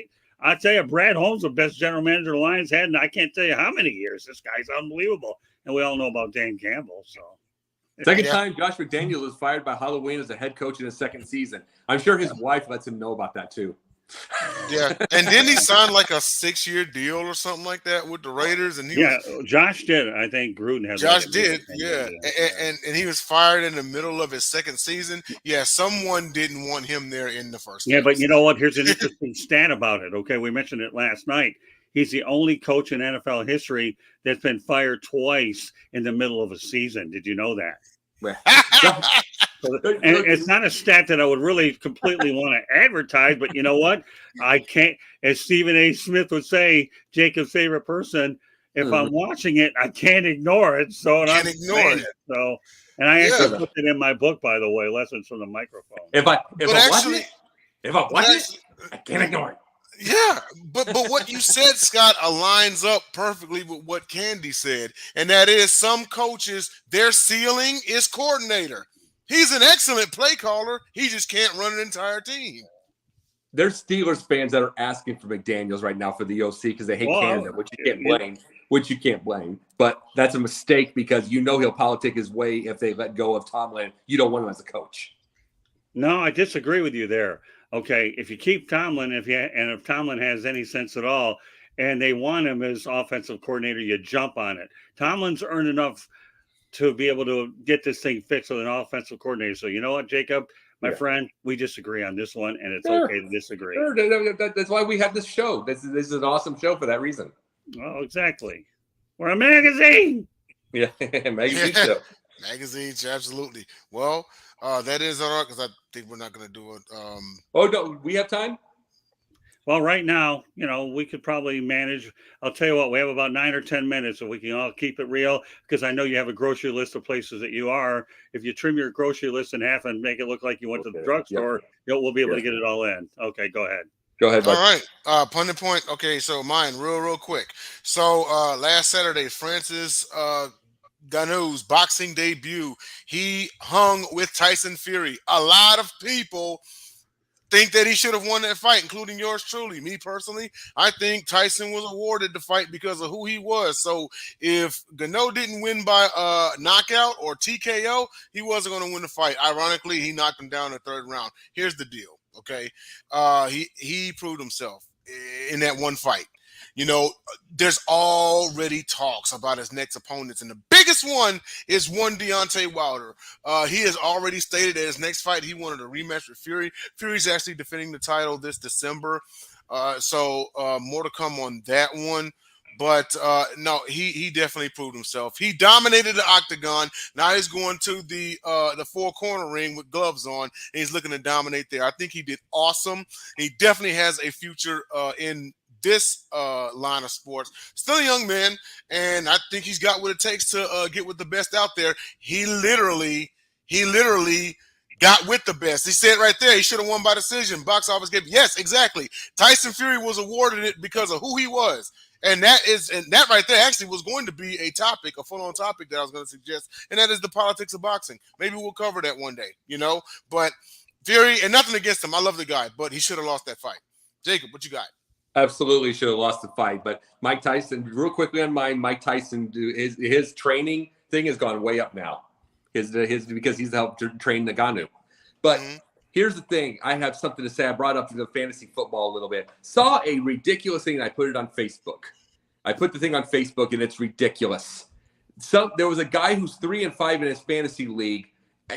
S1: I tell you, Brad Holmes, the best general manager the Lions had, and I can't tell you how many years. This guy's unbelievable. And we all know about Dan Campbell. So
S4: second time Josh McDaniels was fired by Halloween as a head coach in his second season. I'm sure his wife lets him know about that too.
S3: Yeah, and didn't he sign like a 6-year deal or something like that with the Raiders? And
S1: Josh did. I think Gruden had.
S3: Josh did, yeah, and he was fired in the middle of his second season. Yeah, someone didn't want him there in the first.
S1: Yeah, but you know what? Here's an interesting stat about it. Okay, we mentioned it last night. He's the only coach in NFL history that's been fired twice in the middle of a season. Did you know that? And it's not a stat that I would really completely want to advertise, but you know what? I can't, as Stephen A. Smith would say, Jacob's favorite person, if I'm watching it, I can't ignore it. So and I actually put it in my book, by the way, Lessons from the Microphone.
S4: If I'm watching it, I can't ignore it.
S3: Yeah, but what you said, Scott, aligns up perfectly with what Candy said, and that is some coaches, their ceiling is coordinator. He's an excellent play caller. He just can't run an entire team.
S4: There's Steelers fans that are asking for McDaniels right now for the OC because they hate Canada, which you can't blame. But that's a mistake because he'll politic his way if they let go of Tomlin. You don't want him as a coach.
S1: No, I disagree with you there. Okay, if you keep Tomlin, if Tomlin has any sense at all, and they want him as offensive coordinator, you jump on it. Tomlin's earned enough to be able to get this thing fixed with an offensive coordinator. So you know what, Jacob, my friend, we disagree on this one, and it's okay to disagree.
S4: Sure. That's why we have this show. This is an awesome show for that reason.
S1: Oh, exactly. We're a magazine.
S4: Yeah, magazine show.
S3: Magazines, absolutely. Well, that is all right because I think we're not going to do it.
S4: Oh no, we have time.
S1: Well, right now, we could probably manage. I'll tell you what, we have about 9 or 10 minutes, so we can all keep it real because I know you have a grocery list of places that you are. If you trim your grocery list in half and make it look like you went to the drugstore, we'll be able to get it all in. Okay, go ahead.
S4: Go ahead, bud.
S3: All right. Pundit point. Okay, so mine real quick. So last Saturday, Francis Ngannou's boxing debut, he hung with Tyson Fury. A lot of people think that he should have won that fight, including yours truly. Me personally, I think Tyson was awarded the fight because of who he was. So if Ngannou didn't win by knockout or TKO, he wasn't going to win the fight. Ironically, he knocked him down in the third round. Here's the deal, okay? He proved himself in that one fight. You know, there's already talks about his next opponents, and the biggest one is one Deontay Wilder. He has already stated that his next fight, he wanted a rematch with Fury. Fury's actually defending the title this December, so more to come on that one. But no, he definitely proved himself. He dominated the octagon. Now he's going to the four-corner ring with gloves on, and he's looking to dominate there. I think he did awesome. He definitely has a future in this line of sports. Still a young man, and I think he's got what it takes to get with the best out there. He literally got with the best. He said right there, he should have won by decision. Box office gave, yes, exactly. Tyson Fury was awarded it because of who he was. And that right there actually was going to be a topic, a full-on topic that I was going to suggest, and that is the politics of boxing. Maybe we'll cover that one day, you know. But Fury, and nothing against him, I love the guy, but he should have lost that fight. Jacob, what you got?
S4: Absolutely should have lost the fight. But Mike Tyson, real quickly on mine, Mike Tyson, his training thing has gone way up now. His because he's helped train Ngannou. But here's the thing. I have something to say. I brought up the fantasy football a little bit. Saw a ridiculous thing, and I put it on Facebook. I put the thing on Facebook, and it's ridiculous. So there was a guy who's 3-5 in his fantasy league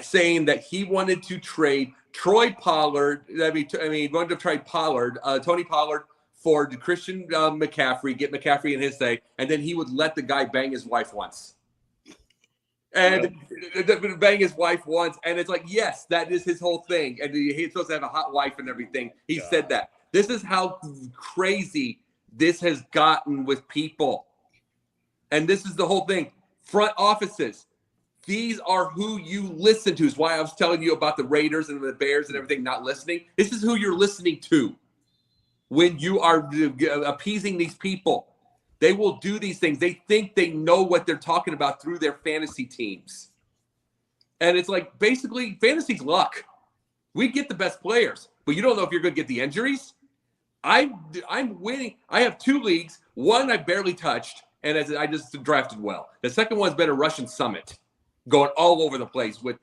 S4: saying that he wanted to trade Troy Pollard. Wanted to trade Pollard, Tony Pollard, for Christian McCaffrey, get McCaffrey in his say, and then he would let the guy bang his wife once. And bang his wife once, and it's like, yes, that is his whole thing. And he's supposed to have a hot wife and everything. He said that. This is how crazy this has gotten with people. And this is the whole thing. Front offices. These are who you listen to. Is why I was telling you about the Raiders and the Bears and everything not listening. This is who you're listening to. When you are appeasing these people, they will do these things. They think they know what they're talking about through their fantasy teams. And it's like, basically, fantasy's luck. We get the best players, but you don't know if you're going to get the injuries. I'm winning. I have 2 leagues. One I barely touched, and I just drafted well. The second one's been a Russian summit, going all over the place with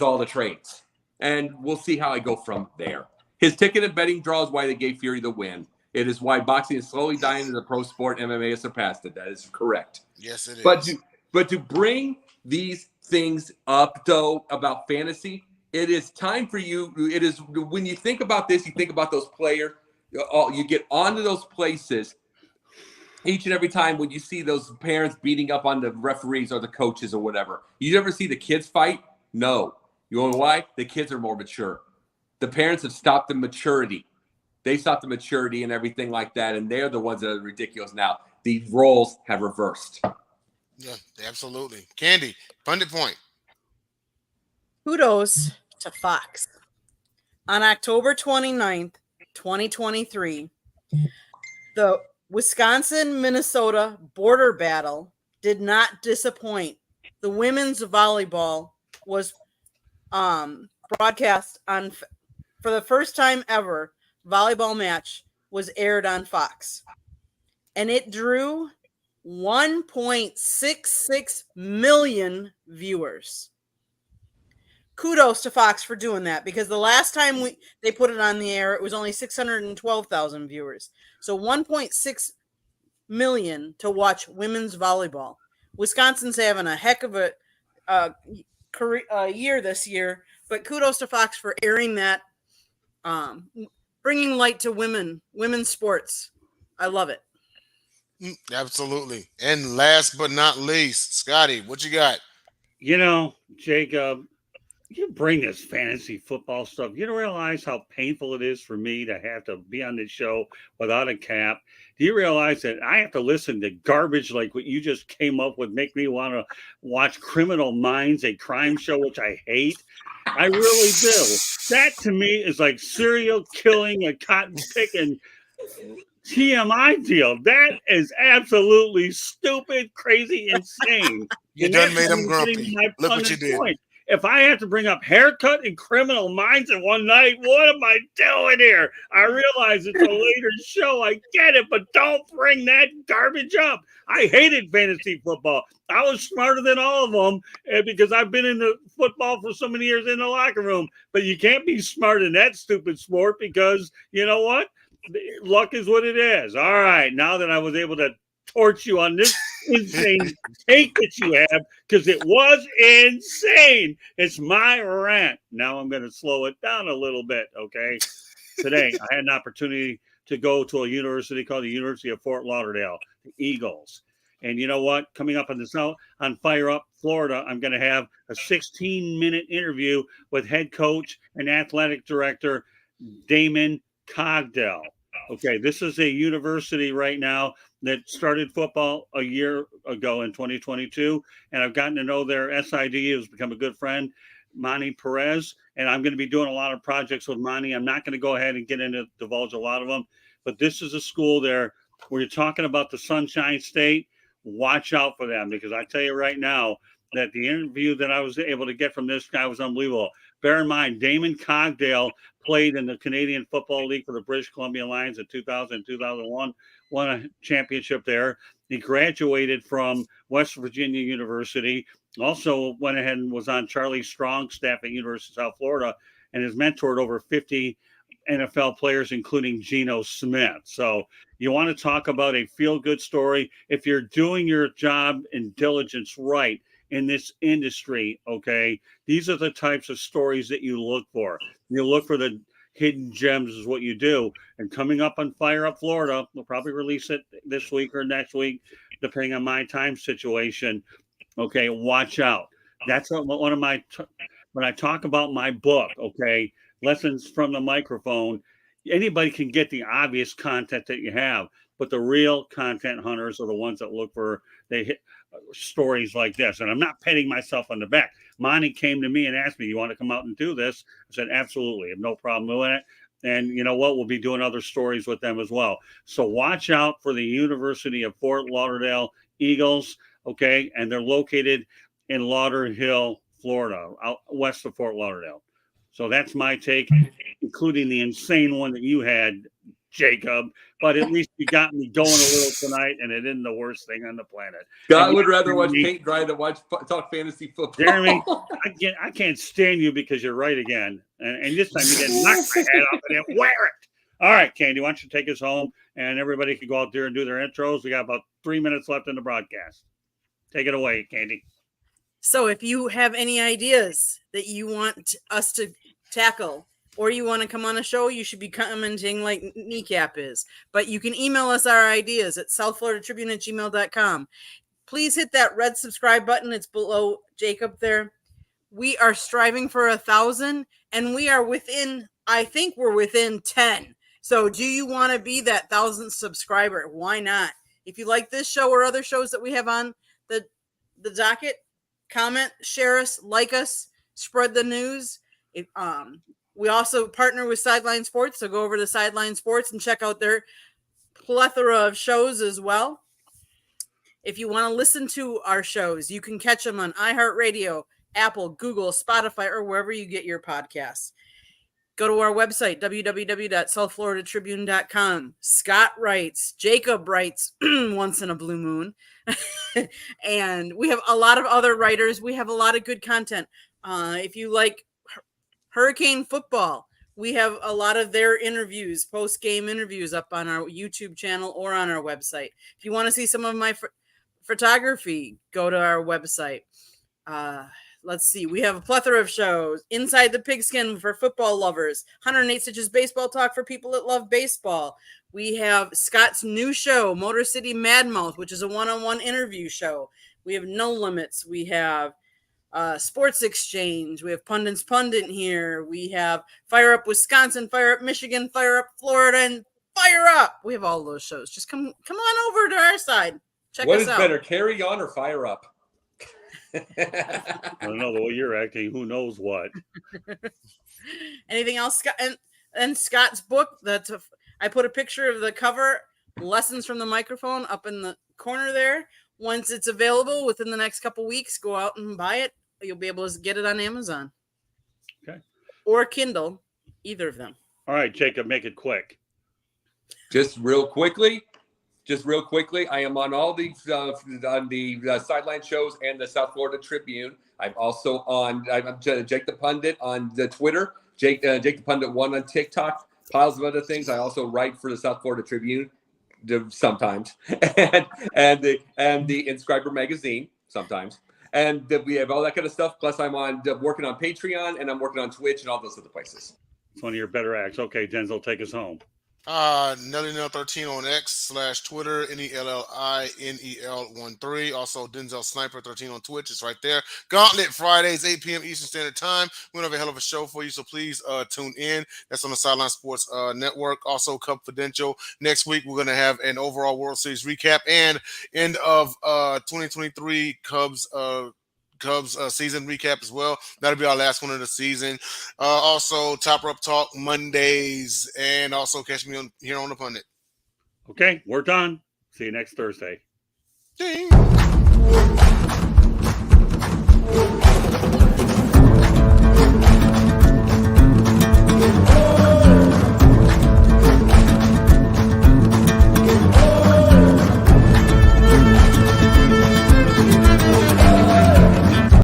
S4: all the trades. And we'll see how I go from there. His ticket and betting draw is why they gave Fury the win. It is why boxing is slowly dying as a pro sport. MMA has surpassed it. That is correct.
S3: Yes, it is.
S4: But to bring these things up, though, about fantasy, it is time for you. It is when you think about this, you think about those players. You get onto those places each and every time when you see those parents beating up on the referees or the coaches or whatever. You ever see the kids fight? No. You know why? The kids are more mature. The parents have stopped the maturity. They stopped the maturity and everything like that, and they're the ones that are ridiculous now. The roles have reversed.
S3: Yeah, absolutely. Candy, Pundit point.
S2: Kudos to Fox. On October 29th, 2023, the Wisconsin-Minnesota border battle did not disappoint. The women's volleyball was broadcast on, for the first time ever, volleyball match was aired on Fox. And it drew 1.66 million viewers. Kudos to Fox for doing that, because the last time they put it on the air, it was only 612,000 viewers. So 1.6 million to watch women's volleyball. Wisconsin's having a heck of a year this year, but kudos to Fox for airing that, bringing light to women's sports. I love it.
S3: Absolutely. And last but not least, Scotty, what you got?
S1: You know, Jacob, you bring this fantasy football stuff. You don't realize how painful it is for me to have to be on this show without a cap. Do you realize that I have to listen to garbage like what you just came up with, make me want to watch Criminal Minds, a crime show, which I hate? I really do. That to me is like serial killing, a cotton picking TMI deal. That is absolutely stupid, crazy, insane.
S3: You done made them grumpy. Look what you did.
S1: Point. If I have to bring up haircut and Criminal Minds in one night, what am I doing here? I realize it's a later show. I get it, but don't bring that garbage up. I hated fantasy football. I was smarter than all of them because I've been in the football for so many years in the locker room. But you can't be smart in that stupid sport because you know what? Luck is what it is. All right, now that I was able to torch you on this insane take that you have, because it was insane. It's my rant. Now I'm going to slow it down a little bit, okay? Today, I had an opportunity to go to a university called the University of Fort Lauderdale, the Eagles. And you know what? Coming up on the South, on Fire Up Florida, I'm going to have a 16-minute interview with head coach and athletic director Damon Cogdell. Okay, this is a university right now that started football a year ago in 2022, and I've gotten to know their SID, who's become a good friend, Monty Perez, and I'm going to be doing a lot of projects with Monty. I'm not going to go ahead and get into divulge a lot of them, but this is a school there where you're talking about the Sunshine State. Watch out for them, because I tell you right now that the interview that I was able to get from this guy was unbelievable. Bear in mind, Damon Cogdell played in the Canadian Football League for the British Columbia Lions in 2000 and 2001, won a championship there. He graduated from West Virginia University, also went ahead and was on Charlie Strong's staff at University of South Florida, and has mentored over 50 NFL players, including Geno Smith. So you want to talk about a feel-good story. If you're doing your job and diligence right in this industry, okay, these are the types of stories that you look for. You look for the hidden gems is what you do. And coming up on Fire Up Florida, we'll probably release it this week or next week, depending on my time situation. Okay, watch out. That's one of my, when I talk about my book, okay, Lessons from the Microphone, anybody can get the obvious content that you have, but the real content hunters are the ones that look for, they hit stories like this. And I'm not patting myself on the back. Monty came to me and asked me, you want to come out and do this? I said, absolutely. I have no problem doing it. And you know what? We'll be doing other stories with them as well. So watch out for the University of Fort Lauderdale Eagles, okay? And they're located in Lauderhill, Florida, out west of Fort Lauderdale. So that's my take, including the insane one that you had, Jacob. But at least you got me going a little tonight, and it isn't the worst thing on the planet.
S4: God would rather watch paint dry than talk fantasy football.
S1: Jeremy, I can't stand you because you're right again. And this time you didn't knock my head off and then wear it. All right, Candy, why don't you take us home, and everybody can go out there and do their intros. We got about 3 minutes left in the broadcast. Take it away, Candy.
S2: So if you have any ideas that you want us to tackle, or you want to come on a show, you should be commenting like Kneecap is. But you can email us our ideas at southfloridatribune@gmail.com. Please hit that red subscribe button. It's below Jacob there. We are striving for 1,000, and we are within, I think we're within 10. So do you want to be that 1,000th subscriber? Why not? If you like this show or other shows that we have on the docket, comment, share us, like us, spread the news. We also partner with Sideline Sports, so go over to Sideline Sports and check out their plethora of shows as well. If you want to listen to our shows, you can catch them on iHeartRadio, Apple, Google, Spotify, or wherever you get your podcasts. Go to our website, www.southfloridatribune.com. Scott writes, Jacob writes once in a blue moon. And we have a lot of other writers. We have a lot of good content. If you like Hurricane football, we have a lot of their interviews, post-game interviews up on our YouTube channel or on our website. If you want to see some of my photography, go to our website. Let's see. We have a plethora of shows. Inside the Pigskin for football lovers. 108 Stitches Baseball Talk for people that love baseball. We have Scott's new show, Motor City Mad Mouth, which is a one-on-one interview show. We have No Limits. We have Sports Exchange. We have Pundits Pundit here. We have Fire Up Wisconsin, Fire Up Michigan, Fire Up Florida, and Fire Up. We have all those shows. Just come on over to our side. Check
S4: what
S2: us
S4: is
S2: out.
S4: better, Carry On or Fire Up?
S1: I don't know the way you're acting. Who knows what?
S2: Anything else, Scott? And Scott's book. I put a picture of the cover, Lessons from the Microphone, up in the corner there. Once it's available within the next couple weeks, go out and buy it. You'll be able to get it on Amazon.
S1: Okay.
S2: Or Kindle, either of them.
S1: All right, Jacob, make it quick.
S4: Just real quickly, I am on all these on the sideline shows and the South Florida Tribune. I'm also I'm Jake the Pundit on the Twitter, Jake the Pundit 1 on TikTok, piles of other things. I also write for the South Florida Tribune sometimes, and the Inscriber magazine sometimes, and we have all that kind of stuff. Plus, I'm working on Patreon, and I'm working on Twitch and all those other places.
S1: It's one of your better acts. Okay, Denzel, take us home.
S3: Nelly13 on X/Twitter, NELINEL13. Also, Denzel Sniper 13 on Twitch. It's right there. Gauntlet Fridays, 8 p.m. Eastern Standard Time. We're gonna have a hell of a show for you, so please tune in. That's on the Sideline Sports Network. Also, Confidential. Next week, we're gonna have an overall World Series recap and end of 2023 Cubs season recap as well. That'll be our last one of the season. Also, Top Up Talk Mondays, and also catch me here on the Pundit.
S1: Okay, we're done. See you next Thursday.
S3: Ding.